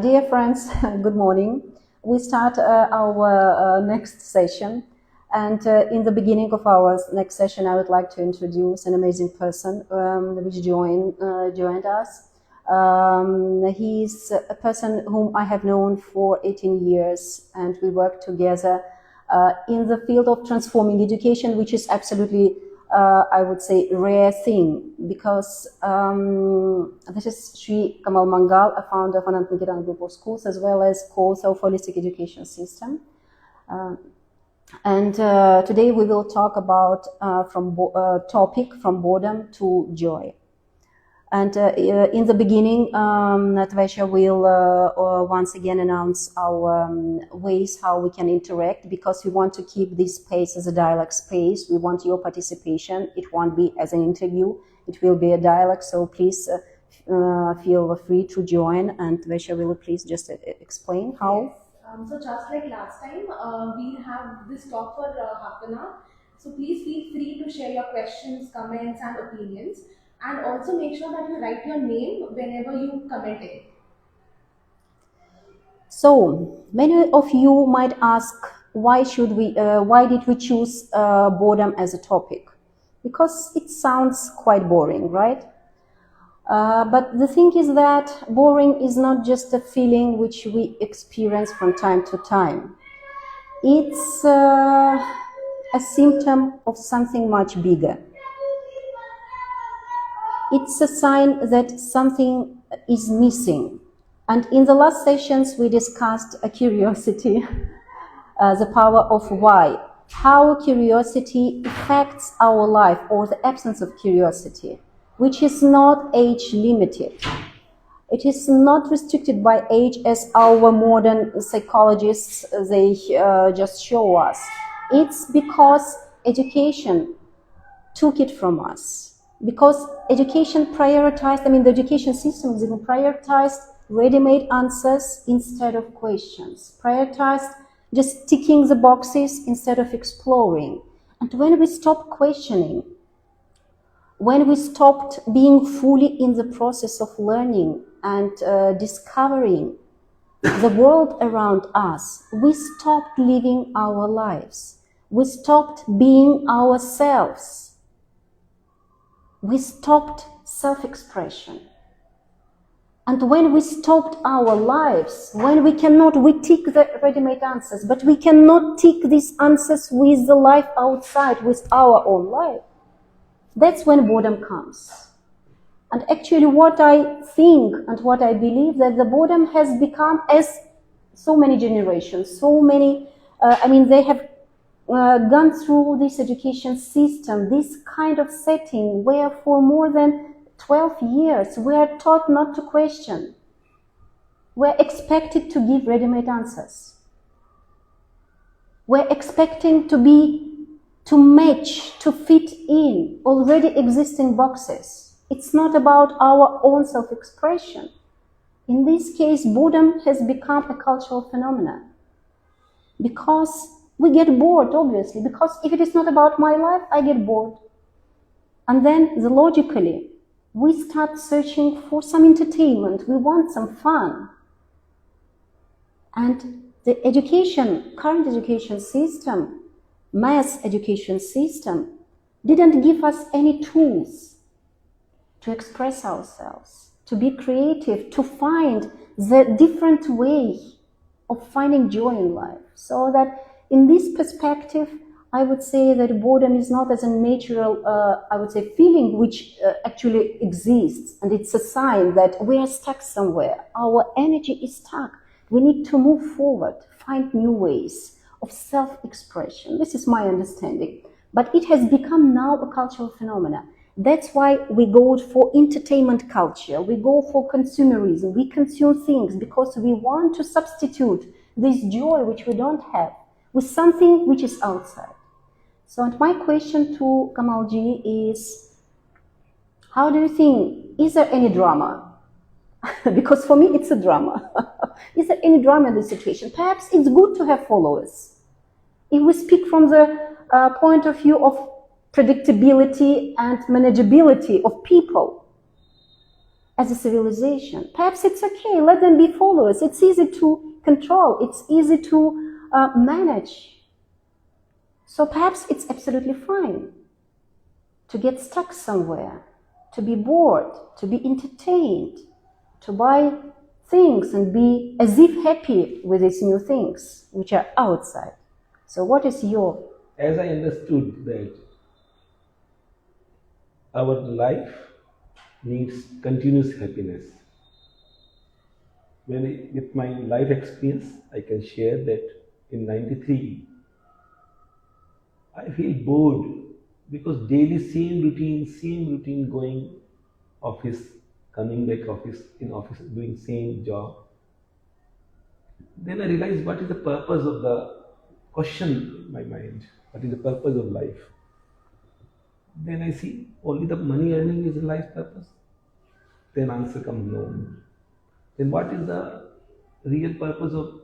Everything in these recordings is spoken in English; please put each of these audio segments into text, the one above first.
Dear friends, good morning. We start our next session, and in the beginning of our next session, I would like to introduce an amazing person which joined us. He's a person whom I have known for 18 years, and we work together in the field of transforming education, which is absolutely I would say rare thing, because this is Sri Kamal Mangal, a founder of Anand Niketan group of schools, as well as co-author of holistic education system. Today we will talk about topic from boredom to joy. And in the beginning, Natasha will once again announce our ways how we can interact, because we want to keep this space as a dialogue space. We want your participation. It won't be as an interview. It will be a dialogue. So please feel free to join. And Vesha will please just explain how. Yes. So just like last time, we have this talk for half an hour. So please feel free to share your questions, comments, and opinions. And also make sure that you write your name whenever you comment it. So many of you might ask, why did we choose boredom as a topic? Because it sounds quite boring, right? But the thing is that boring is not just a feeling which we experience from time to time. It's a symptom of something much bigger. It's a sign that something is missing. And in the last sessions, we discussed a curiosity, the power of why, how curiosity affects our life, or the absence of curiosity, which is not age limited. It is not restricted by age, as our modern psychologists, they just show us. It's because education took it from us. Because education prioritized, the education system is even prioritized ready-made answers instead of questions, prioritized just ticking the boxes instead of exploring. And when we stopped questioning, when we stopped being fully in the process of learning and discovering the world around us, we stopped living our lives. We stopped being ourselves. We stopped self-expression. And when we stopped our lives, when we tick the ready-made answers, but we cannot tick these answers with the life outside, with our own life, that's when boredom comes. And actually what I think and what I believe, that the boredom has become, as so many generations, they have gone through this education system, this kind of setting where for more than 12 years we are taught not to question. We're expected to give ready-made answers. We're expecting to match, to fit in already existing boxes. It's not about our own self-expression. In this case, boredom has become a cultural phenomenon. Because we get bored, obviously, because if it is not about my life, I get bored. And then, logically, we start searching for some entertainment. We want some fun. And the current education system, mass education system, didn't give us any tools to express ourselves, to be creative, to find the different way of finding joy in life. So that in this perspective, I would say that boredom is not as a natural, feeling which actually exists. And it's a sign that we are stuck somewhere. Our energy is stuck. We need to move forward, find new ways of self-expression. This is my understanding. But it has become now a cultural phenomenon. That's why we go for entertainment culture. We go for consumerism. We consume things because we want to substitute this joy which we don't have with something which is outside. So my question to Kamalji is, how do you think, is there any drama? Because for me it's a drama. Is there any drama in this situation? Perhaps it's good to have followers. If we speak from the point of view of predictability and manageability of people, as a civilization. Perhaps it's okay, let them be followers. It's easy to control, it's easy to manage. So perhaps it's absolutely fine to get stuck somewhere, to be bored, to be entertained, to buy things and be as if happy with these new things which are outside. So what is your... As I understood that our life needs continuous happiness. With my life experience, I can share that in 93, I feel bored because daily same routine going office, coming back office, in office doing same job. Then I realized what is the purpose of the question in my mind. What is the purpose of life? Then I see only the money earning is the life purpose. Then answer comes no. Then what is the real purpose of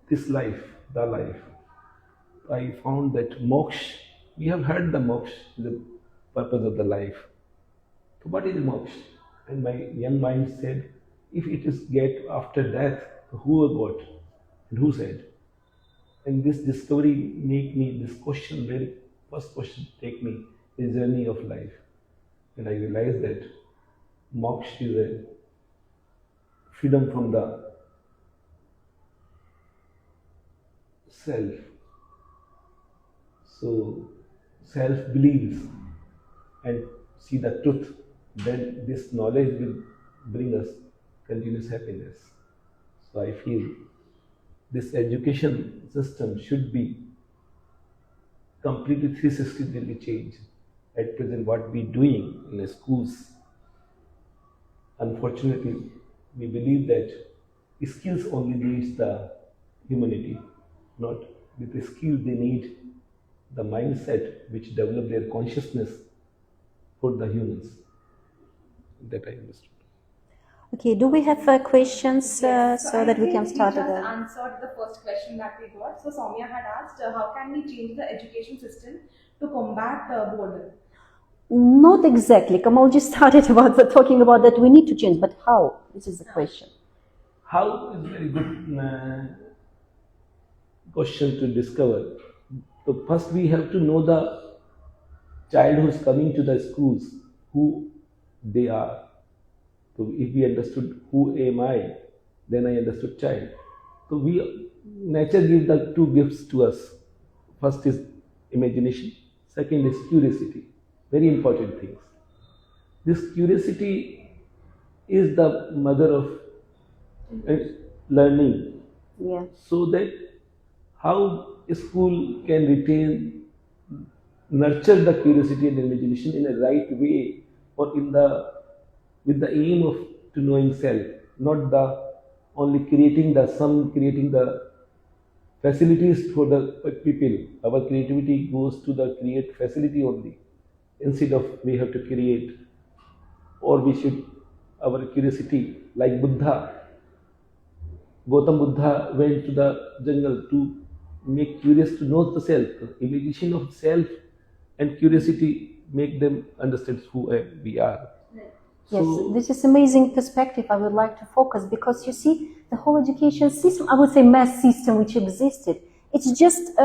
this life, the life? I found that moksha, we have heard the moksha, the purpose of the life. So what is moksha? And my young mind said, if it is get after death, who got and who said? And this discovery make me this question, very first question take me the journey of life. And I realized that moksha is a freedom from the self. So self believes and see the truth, then this knowledge will bring us continuous happiness. So I feel this education system should be completely 360 degree changed. At present, what we doing in the schools, unfortunately, we believe that skills only needs the humanity, not with the skills they need the mindset which develop their consciousness for the humans. That I understood. Okay, do we have questions so that we can start We with just the... answered the first question that we got. So Soumya had asked, how can we change the education system to combat boredom? Not exactly. Kamal just started talking about that we need to change, but how? This is the question. How is a very good question to discover. So first we have to know the child who is coming to the schools, who they are. So if we understood who am I, then I understood child. So nature gives the two gifts to us. First is imagination, second is curiosity. Very important things. This curiosity is the mother of learning. Yeah. So that how a school can retain, nurture the curiosity and imagination in a right way, or in the with the aim of to knowing self, not the only creating the facilities for the people. Our creativity goes to the create facility only, instead of we have to create, or we should our curiosity like Buddha. Gautam Buddha went to the jungle to make curious to know the self. The imagination of self and curiosity make them understand who we are. Yes, this is amazing perspective I would like to focus, because you see the whole education system, I would say mass system which existed, it's just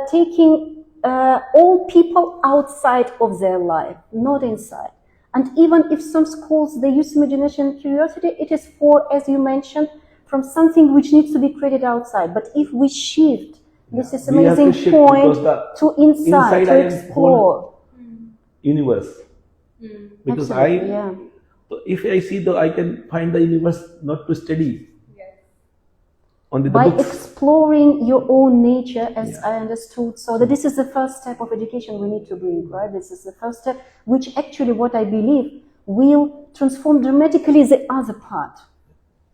taking all people outside of their life, not inside. And even if some schools they use imagination and curiosity, it is for, as you mentioned, from something which needs to be created outside. But if we shift, this is amazing point to inside to explore universe. Because absolutely, so if I see I can find the universe not to study. Yes. Only the by books. exploring your own nature, as I understood. So that this is the first step of education we need to bring, right? This is the first step, which actually, what I believe, will transform dramatically the other part.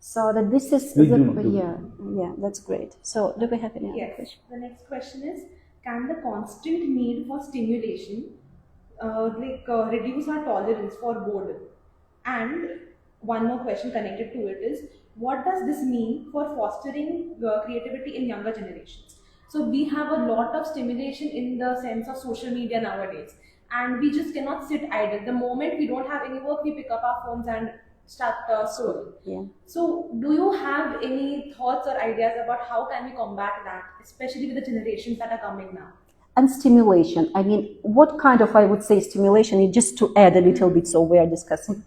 So that this is that's great. So do we have any other question? The next question is, can the constant need for stimulation reduce our tolerance for boredom? And one more question connected to it is, what does this mean for fostering creativity in younger generations? So we have a lot of stimulation in the sense of social media nowadays, and we just cannot sit idle. The moment we don't have any work, we pick up our phones and start scrolling. Yeah. So, do you have any thoughts or ideas about how can we combat that, especially with the generations that are coming now? And stimulation. I mean, what kind of, I would say, stimulation? Just to add a little bit, so we are discussing.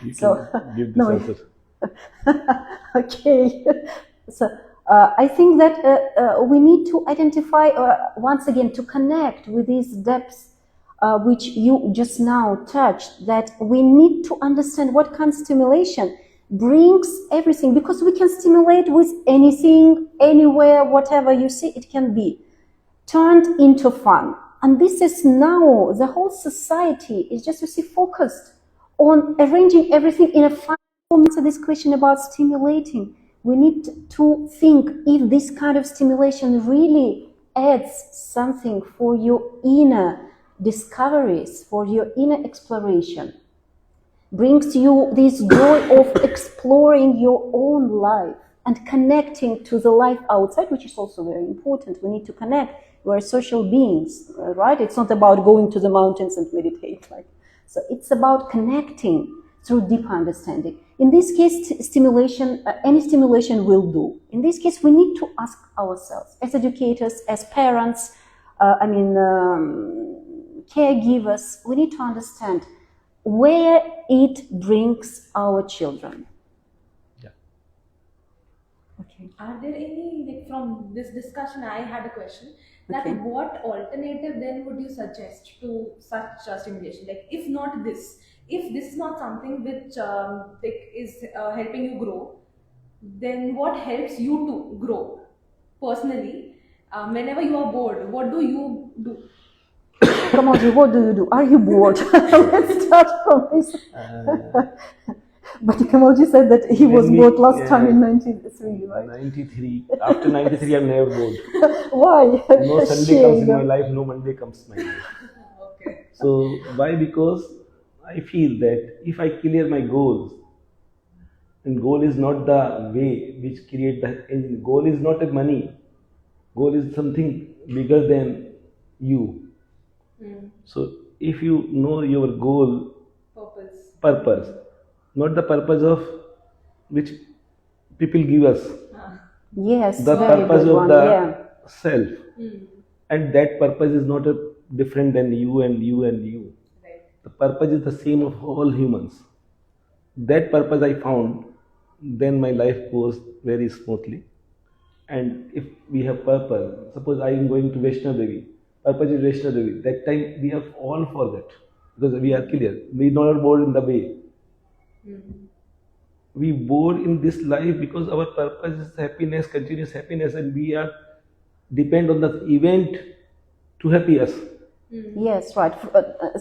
You So, can give this no. answer. Okay. So I think that we need to identify, once again, to connect with these depths which you just now touched, that we need to understand what kind of stimulation brings everything, because we can stimulate with anything, anywhere, whatever you see, it can be turned into fun. And this is now, the whole society is just, you see, focused on arranging everything in a fun form. So this question about stimulating, we need to think if this kind of stimulation really adds something for your inner discoveries, for your inner exploration, brings you this joy of exploring your own life and connecting to the life outside, which is also very important. We need to connect. We are social beings, right? It's not about going to the mountains and meditate. So it's about connecting through deep understanding. In this case, stimulation, any stimulation will do. In this case, we need to ask ourselves, as educators, as parents, caregivers, we need to understand where it brings our children. Yeah. Okay. Are there any, like, from this discussion, I had a question that Okay. what alternative then would you suggest to such stimulation? Like, if not this, if this is not something which is helping you grow, then what helps you to grow personally? Whenever you are bored, what do you do? Kamalji, what do you do? Are you bored? Let's start from this. But Kamalji said that he was bored last time in 93, right? 93. After 93, I'm never bored. Why? No Sunday comes in my life, no Monday comes in my life. Okay. So, why? Because I feel that if I clear my goals, and goal is not the way which create the engine. Goal is not a money. Goal is something bigger than you. So if you know your goal, purpose, not the purpose of which people give us, Yes, the very purpose good of one. the Yeah. self, and that purpose is not different than you and you and you. Right. The purpose is the same of all humans. That purpose I found, then my life goes very smoothly. And if we have purpose, suppose I am going to Vaishnav Devi, purpose is Vaishnav Devi, that time we have all for that, because we are clear. We are not bored in the way. We bored in this life because our purpose is happiness, continuous happiness, and we are depend on the event to happy us. Yes, right.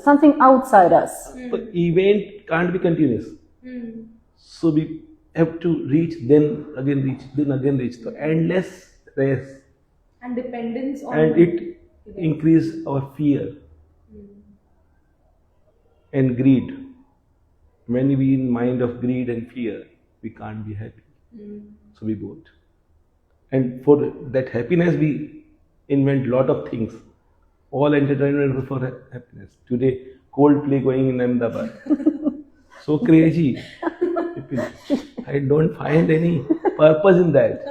Something outside us. The event can't be continuous. So we have to reach, then again reach, then again reach. So endless race. And dependence on And it increase our fear and greed. When we in mind of greed and fear, we can't be happy. So we both. And for that happiness, we invent lot of things. All entertainment for happiness. Today, Coldplay going in Ahmedabad. So crazy. I don't find any purpose in that.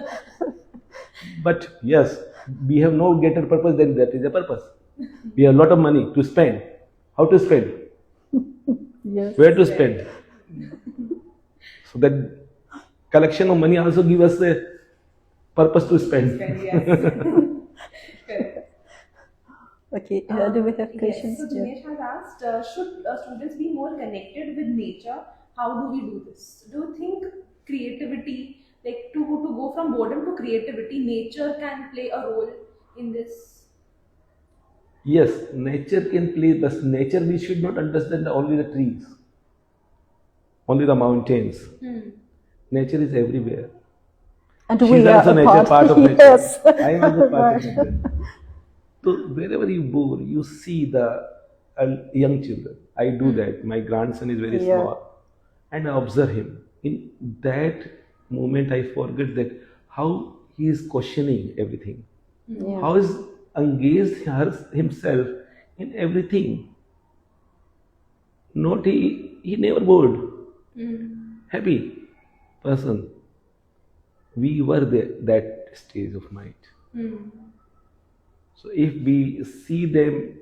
But yes, we have no greater purpose than that is a purpose. We have a lot of money to spend. How to spend? Yes. Where to spend? So that collection of money also give us a purpose to spend. Okay, do we have questions? Yes. So Dinesh has asked, should students be more connected with nature? How do we do this? Do you think creativity, like to go from boredom to creativity, nature can play a role in this? Yes, nature can play, but nature we should not understand only the trees, only the mountains. Nature is everywhere. And She's we are also a nature, part of nature. Yes. I am also part of Right. nature. So wherever you go, you see the young children. I do that. My grandson is very Yeah. small, and I observe him. In that moment, I forget that how he is questioning everything. Yeah. How is engaged himself in everything. Not he never bored. Happy person. We were there, that stage of mind. So if we see them,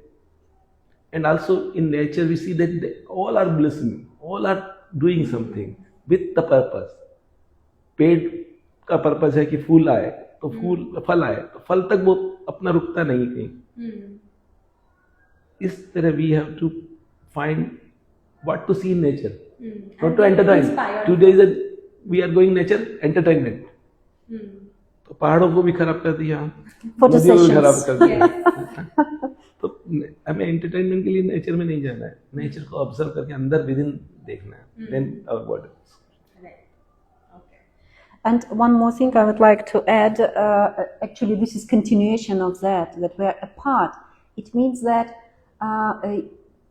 and also in nature we see that they all are blissing, all are doing something with the purpose. पेड़ का purpose है कि फूल आए तो फूल फल आए तो फल तक वो अपना रुकता नहीं कहीं. इस तरह we have to find what to see in nature, not to entertain. Today we are going nature entertainment. तो पहाड़ों को भी खराब कर दिया, नदियों को भी खराब कर दिया. तो हमें एंटरटेनमेंट के लिए नेचर में नहीं जाना है, नेचर को ऑब्जर्व करके अंदर विद इन देखना है. Then our body. And one more thing I would like to add, actually this is continuation of that we are apart. It means that,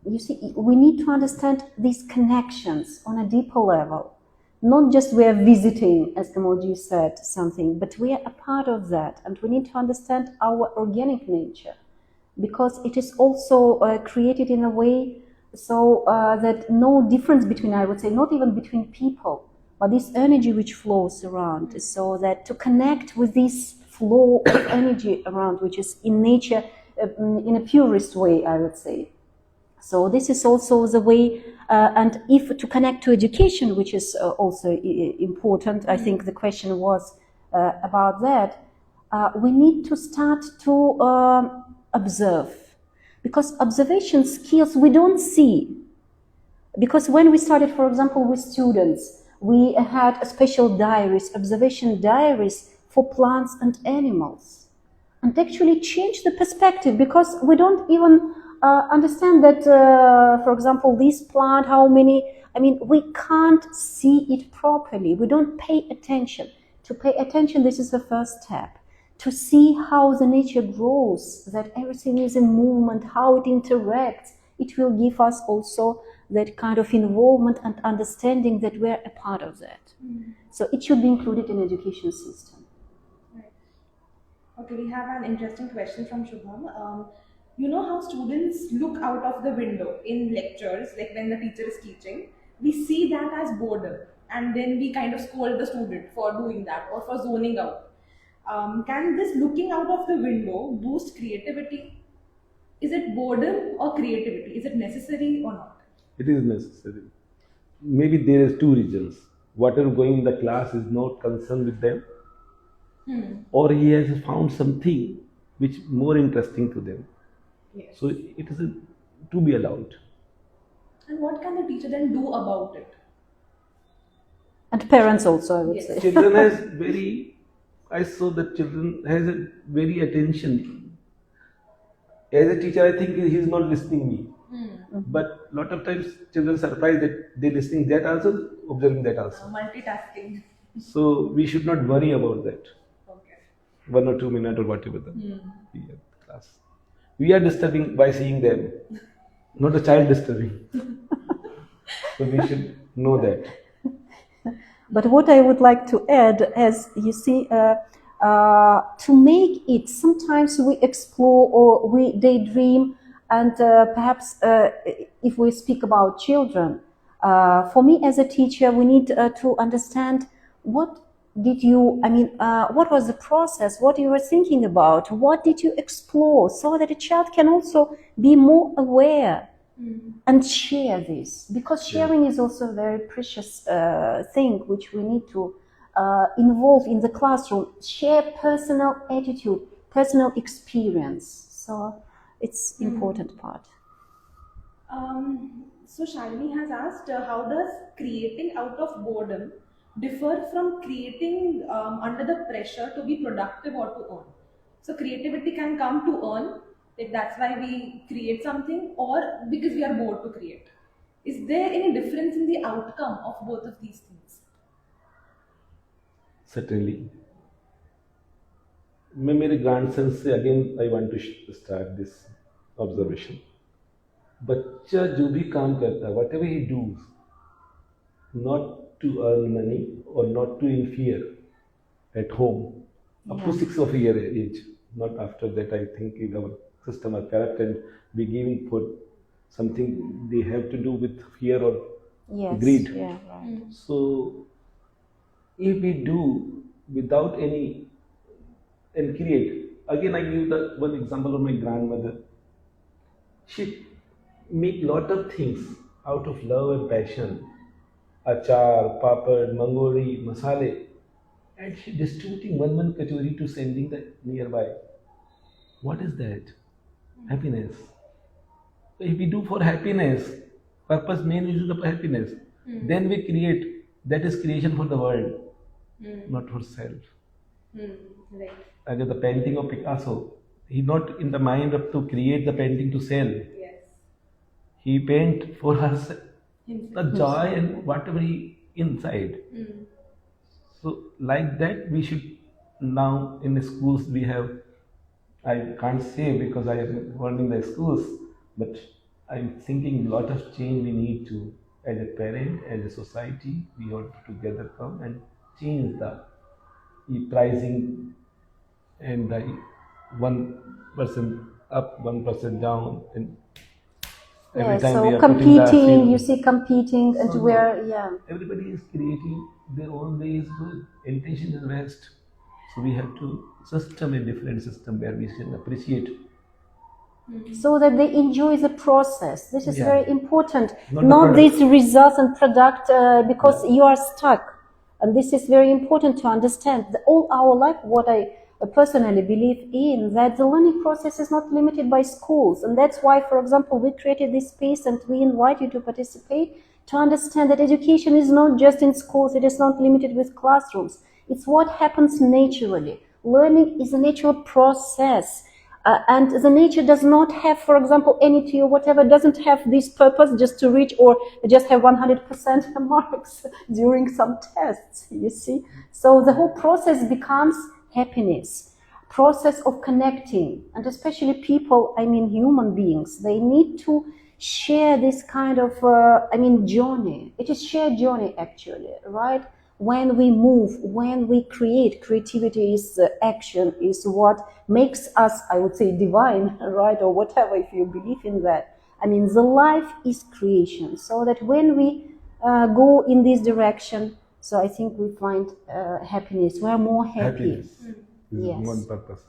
you see, we need to understand these connections on a deeper level. Not just we are visiting, as Kamalji said, something, but we are a part of that. And we need to understand our organic nature, because it is also created in a way so that no difference between, I would say, not even between people, but this energy which flows around, so that to connect with this flow of energy around, which is in nature, in a purest way, I would say. So this is also the way, and if to connect to education, which is also important, I think the question was about that, we need to start to observe, because observation skills we don't see. Because when we started, for example, with students, we had a special diaries, observation diaries for plants and animals, and actually changed the perspective, because we don't even understand that, for example, this plant, how many, I mean, we can't see it properly. We don't pay attention. To pay attention, this is the first step. To see how the nature grows, that everything is in movement, how it interacts, it will give us also that kind of involvement and understanding that we're a part of that. So it should be included in education system. Right. Okay, we have an interesting question from Shubham. You know how students look out of the window in lectures, like when the teacher is teaching, we see that as boredom, and then we kind of scold the student for doing that or for zoning out. Can this looking out of the window boost creativity? Is it boredom or creativity? Is it necessary or not? It is necessary. Maybe there is two reasons. Whatever going in the class is not concerned with them, or he has found something which more interesting to them. Yes. So it is to be allowed. And what can the teacher then do about it? And parents also, I would say. Children has very, I saw that children has a very attention. As a teacher, I think he is not listening me. But lot of times children surprised that they listening that also, observing that also. Multitasking. So we should not worry about that. Okay. 1 or 2 minutes or whatever the class. We are disturbing by seeing them, not a child disturbing. So we should know that. But what I would like to add, as you see, to make it, sometimes we explore or we daydream, and perhaps if we speak about children, for me as a teacher, we need to understand what did you, I mean, what was the process, what you were thinking about, what did you explore, so that a child can also be more aware and share this. Because sharing is also a very precious thing which we need to involve in the classroom. Share personal attitude, personal experience. So it's important part. So Shalini has asked, how does creating out of boredom differ from creating under the pressure to be productive or to earn? So creativity can come to earn, like that's why we create something, or because we are bored to create. Is there any difference in the outcome of both of these things? Certainly. मैं मेरे grandson से again I want to start this observation. बच्चा जो भी काम करता है, whatever he does, not to earn money or not to interfere at home, up to 6 of a year age, not after that. I think in our system are correct and we giving food something they have to do with fear or Yes. greed. Yeah. Right. So if we do without any and create, again I give the one example of my grandmother. She make lot of things out of love and passion. Achar, papad, mangori, masale, and she distributing one kachori to sending the nearby. What is that? Happiness. So if we do for happiness, purpose main is of happiness, then we create. That is creation for the world, not for self. Right. Again, the painting of Picasso, he not in the mind of to create the painting to sell. Yes. He paint for her the Himself. joy and whatever he inside. So like that we should now in the schools we have, I can't say because I am running the schools, but I'm thinking a lot of change we need to as a parent, as a society, we ought to together come and change the pricing and the 1% up, 1% down, and every Yeah. time we So are putting the competing, same. you see, competing, and So where, yeah. everybody is creating their own way is good. Intention is best. So we have to system a different system where we can appreciate. So that they enjoy the process. This is Yeah. very important. Not the Not product. these results and product because you are stuck. And this is very important to understand. All our life, what I personally believe in, that the learning process is not limited by schools. And that's why, for example, we created this space and we invite you to participate to understand that education is not just in schools, it is not limited with classrooms. It's what happens naturally. Learning is a natural process. And the nature does not have, for example, any or whatever, doesn't have this purpose just to reach or just have 100% marks during some tests, you see. So the whole process becomes happiness, process of connecting, and especially people, I mean human beings, they need to share this kind of, journey. It is shared journey actually, right? When we move, when we create, creativity is action, is what makes us, I would say, divine, right? Or whatever, if you believe in that. I mean, the life is creation. So that when we go in this direction, so I think we find happiness. We are more happy. Happiness is Yes. one purpose.